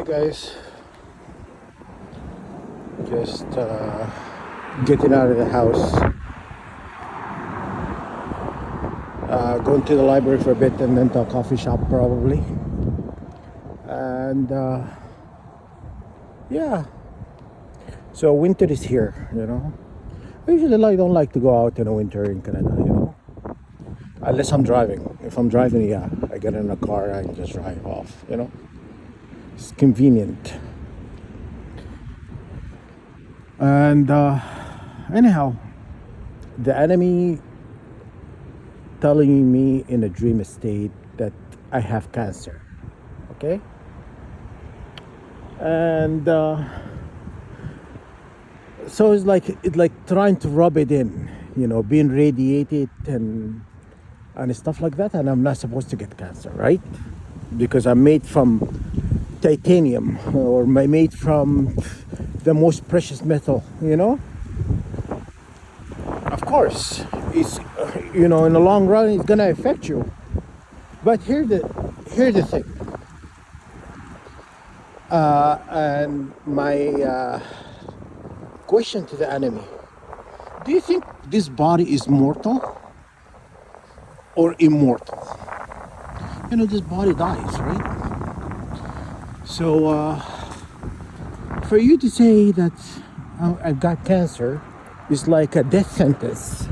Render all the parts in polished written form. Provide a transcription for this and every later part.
Guys, just getting out of the house, going to the library for a bit and then to a coffee shop probably. And yeah, so winter is here, I usually don't like to go out in the winter in Canada, unless I'm driving. If I'm driving, yeah, I get in a car and just drive off, It's convenient. And anyhow, the enemy telling me in a dream state that I have cancer. Okay? And so it's like trying to rub it in, being radiated and stuff like that. And I'm not supposed to get cancer, right? Because I'm made from titanium, or made from the most precious metal, Of course, it's in the long run, it's gonna affect you. But here's the thing. And my question to the enemy: do you think this body is mortal or immortal? This body dies, right? So for you to say that I've got cancer is like a death sentence,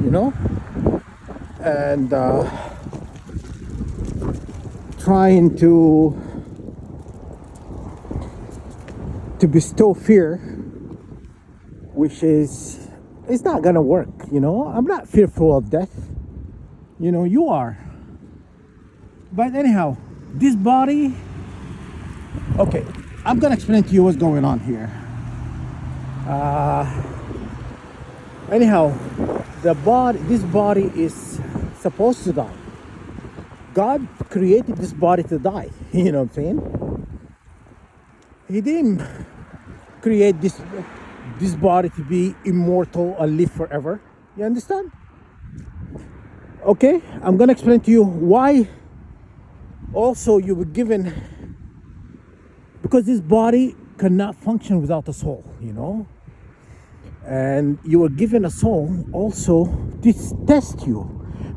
and trying to bestow fear, which is, it's not gonna work. I'm not fearful of death. You are. But anyhow, this body, okay, I'm gonna explain to you what's going on here. Anyhow, this body is supposed to die. God created this body to die. You know what I'm saying? He didn't create this body to be immortal and live forever. You understand? Okay, I'm gonna explain to you why. Also, you were given, because this body cannot function without a soul, and you were given a soul also to test you,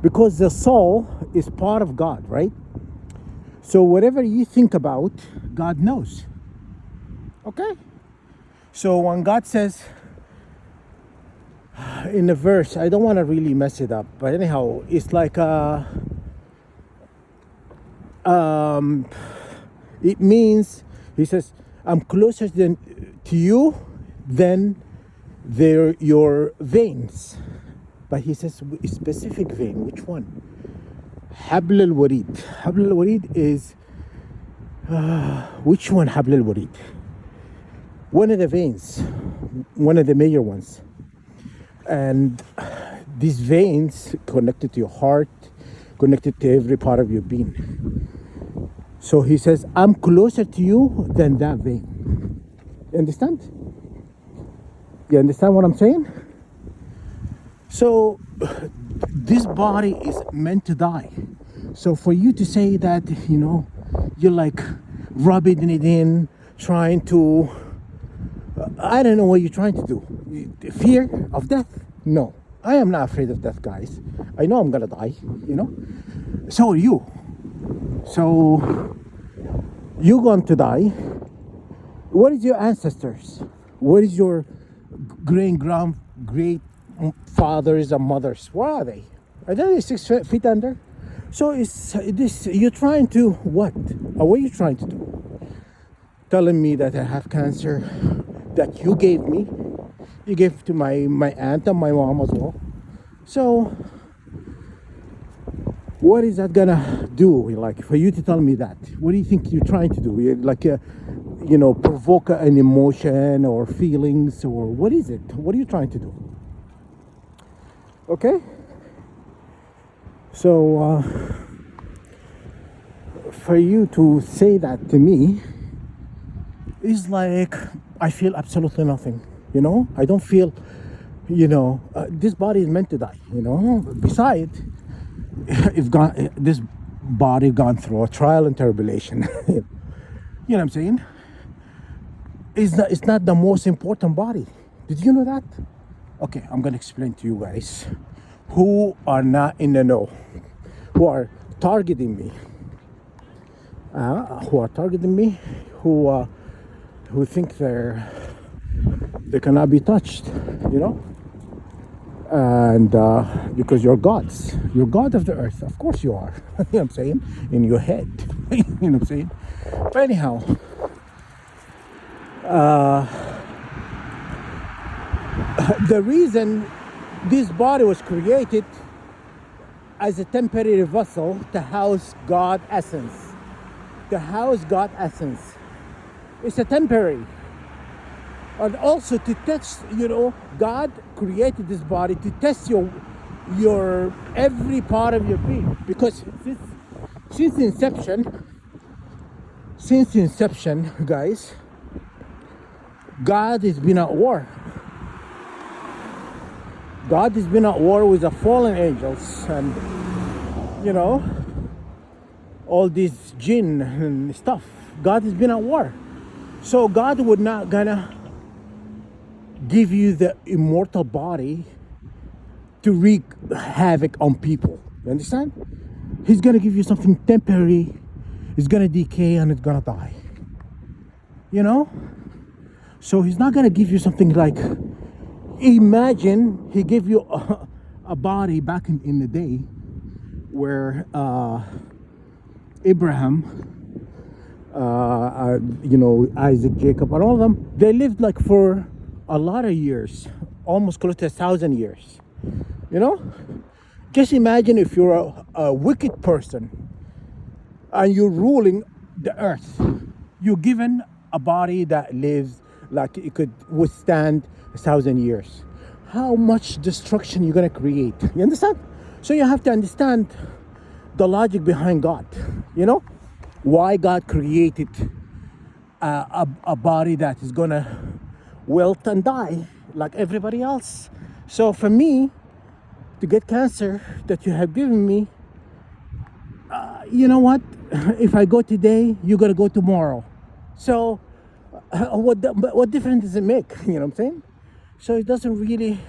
because the soul is part of God, right? So whatever you think about, God knows. Okay? So when God says in the verse, I don't want to really mess it up, but anyhow, it's like it means, he says, I'm closer to you than your veins. But he says a specific vein. Which one? Habl al-Warid. Habl al-Warid is which one? Habl al-Warid, one of the veins, one of the major ones. And these veins connected to your heart, connected to every part of your being. So he says, I'm closer to you than that vein. You understand? You understand what I'm saying? So this body is meant to die. So for you to say that, you're like rubbing it in, trying to, I don't know what you're trying to do. Fear of death? No. I am not afraid of death, guys. I know I'm gonna die, So are you. So you're going to die. What is your ancestors? What is your great fathers and mothers? Where are they? Are they 6 feet under? So it's this. You're trying to what? Or what are you trying to do? Telling me that I have cancer that you gave me. You gave to my aunt and my mom as well. So what is that gonna do? Like, for you to tell me that, what do you think you're trying to do? Like, provoke an emotion or feelings, or what is it? What are you trying to do? Okay. So for you to say that to me is like, I feel absolutely nothing. I don't feel, this body is meant to die. Besides, if this body gone through a trial and tribulation, you know what I'm saying? it's not the most important body. Did you know that? Okay, I'm gonna explain to you guys who are not in the know, who are targeting me, who are targeting me, who think they cannot be touched, you know. And because you're God of the earth, of course you are. You know what I'm saying? In your head, you know what I'm saying? But anyhow, the reason this body was created as a temporary vessel to house God essence. To house God essence. It's a temporary. And also to test, you know, God created this body to test your every part of your being. Because since inception, guys, God has been at war. God has been at war with the fallen angels and, you know, all these jinn and stuff. God has been at war. So God would not gonna give you the immortal body to wreak havoc on people. You understand? He's gonna give you something temporary. It's gonna decay and it's gonna die. You know? So he's not gonna give you something like, imagine he gave you a body back in the day where Abraham, you know, Isaac, Jacob, and all of them, they lived like for a lot of years, almost close to 1,000 years. You know, just imagine if you're a wicked person and you're ruling the earth. You're given a body that lives like it could withstand 1,000 years. How much destruction you're gonna create? You understand? So you have to understand the logic behind God. You know, why God created a body that is gonna wilt and die like everybody else. So for me to get cancer that you have given me, you know what? If I go today, you're gonna go tomorrow. So what difference does it make? You know what I'm saying? So it doesn't really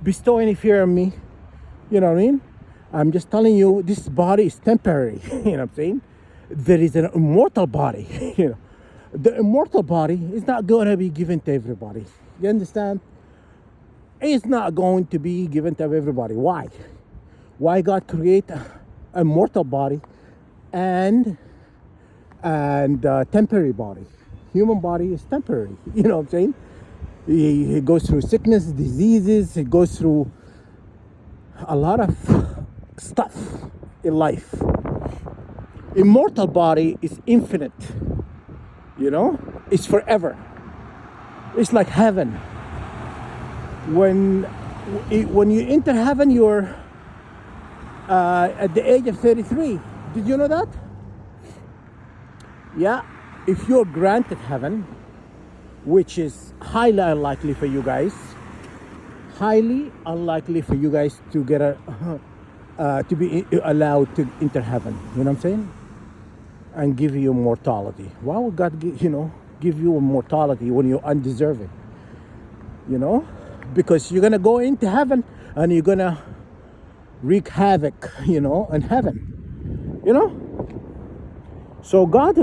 bestow any fear on me. You know what I mean? I'm just telling you, this body is temporary. You know what I'm saying? There is an immortal body. You know, the immortal body is not going to be given to everybody. You understand? It's not going to be given to everybody. Why? Why God create a mortal body and temporary body? Human body is temporary. You know what I'm saying? He goes through sickness, diseases. He goes through a lot of stuff in life. Immortal body is infinite. You know, it's forever. It's like heaven. When you enter heaven, you're at the age of 33. Did you know that? Yeah. If you're granted heaven, which is highly unlikely for you guys, highly unlikely for you guys to get to be allowed to enter heaven. You know what I'm saying? And give you immortality. Why would God give you immortality when you're undeserving? You know, because you're gonna go into heaven and you're gonna wreak havoc, you know, in heaven. You know. So God,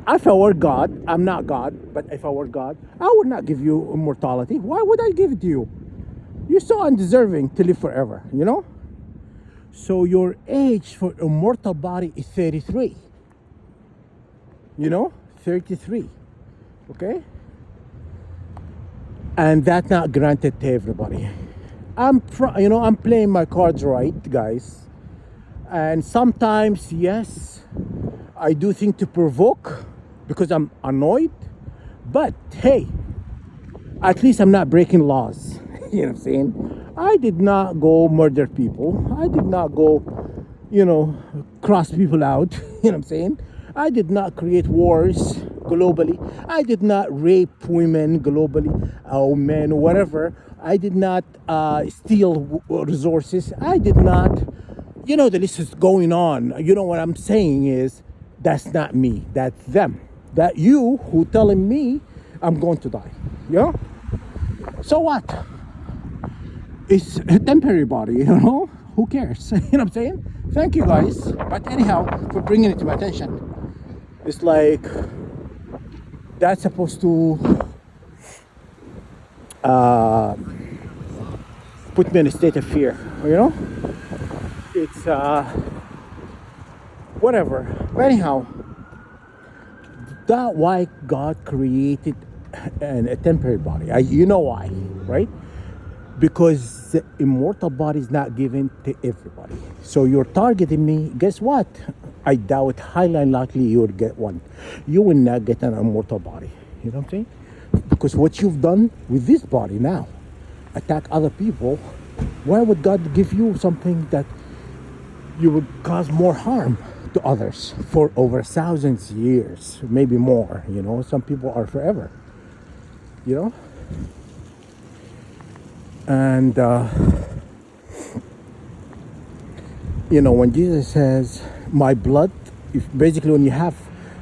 if I were God, I'm not God, but if I were God, I would not give you immortality. Why would I give it to you? You're so undeserving to live forever, you know? So your age for immortal body is 33. You know? 33. Okay? And that's not granted to everybody. I'm playing my cards right, guys. And sometimes, yes, I do things to provoke because I'm annoyed. But hey, at least I'm not breaking laws. You know what I'm saying? I did not go murder people. I did not go, cross people out. You know what I'm saying? I did not create wars globally. I did not rape women globally, or men, or whatever. I did not steal resources. I did not, the list is going on. You know what I'm saying is, that's not me. That's them. That you who telling me I'm going to die. You know? So what? It's a temporary body, you know? Who cares? You know what I'm saying? Thank you guys. But anyhow, for bringing it to my attention. It's like that's supposed to put me in a state of fear, you know? It's whatever. But anyhow, that why God created a temporary body. You know why, right? Because the immortal body is not given to everybody. So you're targeting me. Guess what? I doubt highly unlikely you will get one. You will not get an immortal body. You know what I'm saying? Because what you've done with this body now, attack other people, why would God give you something that you would cause more harm to others for over thousands of years, maybe more, you know? Some people are forever, you know? And, you know, when Jesus says, my blood, if basically when you have,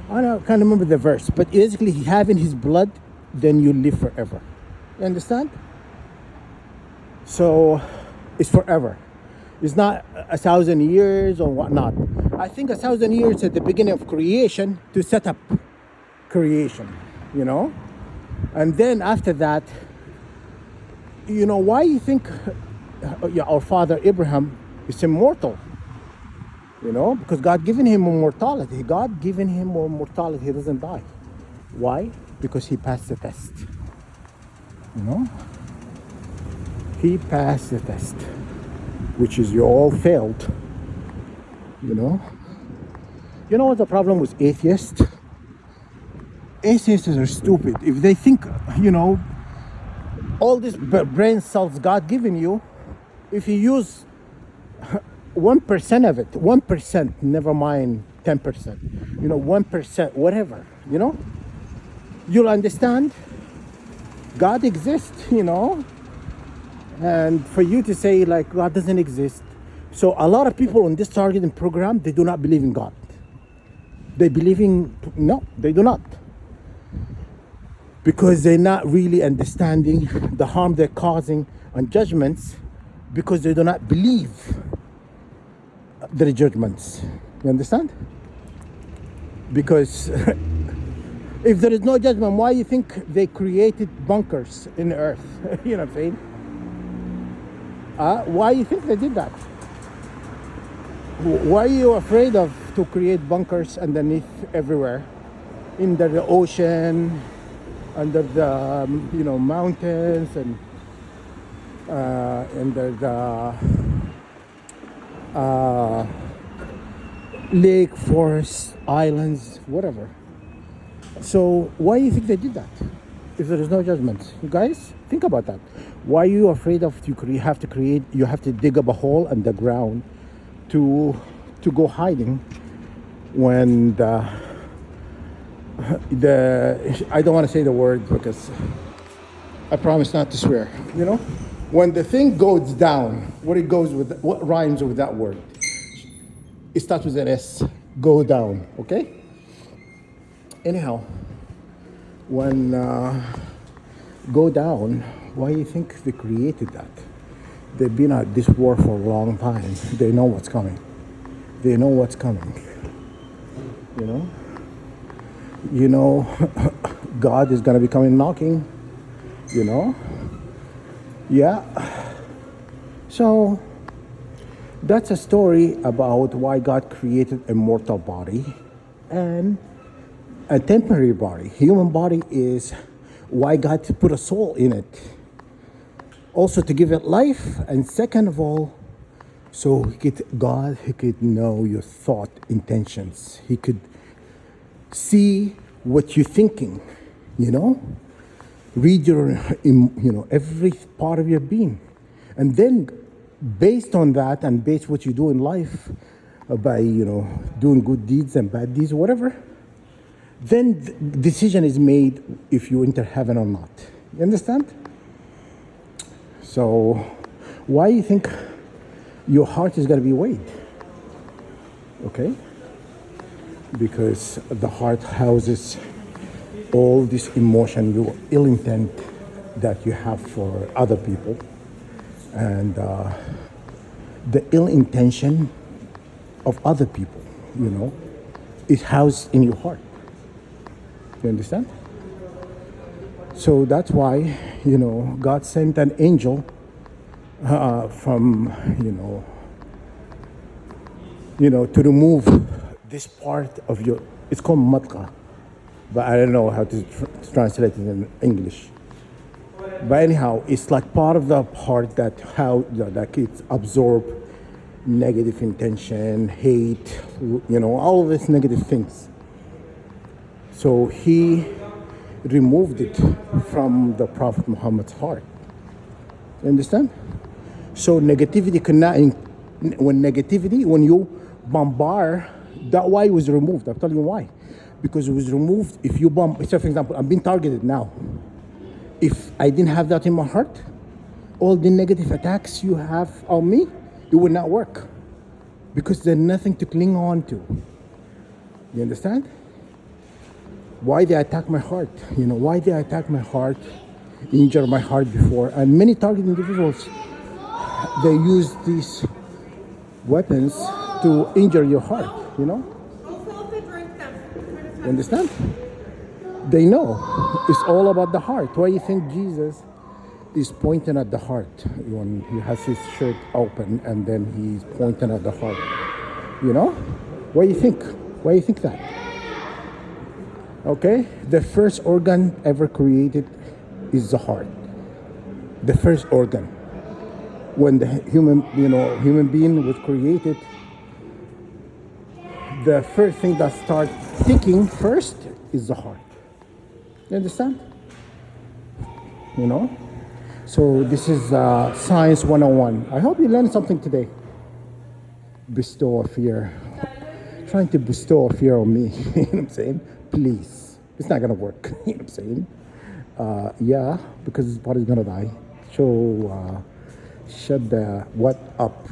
can't remember the verse, but basically having his blood, then you live forever. You understand? So it's forever. It's not 1,000 years or whatnot. I think 1,000 years at the beginning of creation to set up creation, you know? And then after that, you know, why you think our father Abraham is immortal? You know, because God given him immortality. God given him immortality. He doesn't die. Why? Because he passed the test. You know? He passed the test. Which is you all failed. You know? You know what the problem with atheists? Atheists are stupid. If they think, you know, all these brain cells God given you, if you use 1% of it, 1%, never mind 10%, you know, 1%, whatever, you know, you'll understand God exists, you know, and for you to say like God doesn't exist. So a lot of people on this targeting program, they do not believe in God. They believe in, no, they do not. Because they're not really understanding the harm they're causing on judgments because they do not believe their judgments. You understand? Because if there is no judgment, why do you think they created bunkers in the earth? You know what I'm saying? Why do you think they did that? Why are you afraid of to create bunkers underneath everywhere? In the ocean, under the you know mountains, and under the lake, forest, islands, whatever. So why do you think they did that? If there is no judgment, you guys think about that. Why are you afraid of you have to create? You have to dig up a hole underground to go hiding when the I don't want to say the word because I promise not to swear. You know, when the thing goes down, what rhymes with that word? It starts with an S. Go down. Okay. Anyhow, when go down, why do you think they created that? They've been at this war for a long time. They know what's coming. They know what's coming. You know. You know, God is going to be coming knocking, you know? Yeah. So, that's a story about why God created a mortal body and a temporary body. Human body is why God put a soul in it. Also to give it life, and second of all, so he could know your thought intentions. He could see what you're thinking, you know, read your, you know, every part of your being, and then based on that and based what you do in life, by you know doing good deeds and bad deeds, whatever, then the decision is made if you enter heaven or not. You understand? So why do you think your heart is going to be weighed? Okay. Because the heart houses all this emotion, your ill intent that you have for other people, and the ill intention of other people, you know, is housed in your heart. You understand? So that's why, you know, God sent an angel from, to remove this part of your. It's called matka, but I don't know how to translate it in English. But anyhow, it's like part of the heart that how like it's absorb negative intention, hate, all of these negative things. So he removed it from the Prophet Muhammad's heart. You understand? So negativity cannot, when you bombard, that why it was removed. I'll tell you why. Because it was removed if you bomb, so for example, I'm being targeted now. If I didn't have that in my heart, all the negative attacks you have on me, it would not work. Because there's nothing to cling on to. You understand? Why they attack my heart? Why they attack my heart, injure my heart before? And many target individuals, they use these weapons to injure your heart, You understand? They know it's all about the heart. Why do you think Jesus is pointing at the heart when he has his shirt open and then he's pointing at the heart? What do you think? Why do you think that? Okay, the first organ ever created is the heart. The first organ. When the human being was created, the first thing that starts ticking first is the heart. You understand? So this is Science 101. I hope you learned something today. Bestow a fear. Trying to bestow a fear on me. You know what I'm saying? Please. It's not going to work. You know what I'm saying? Yeah, because his body's going to die. So shut the what up.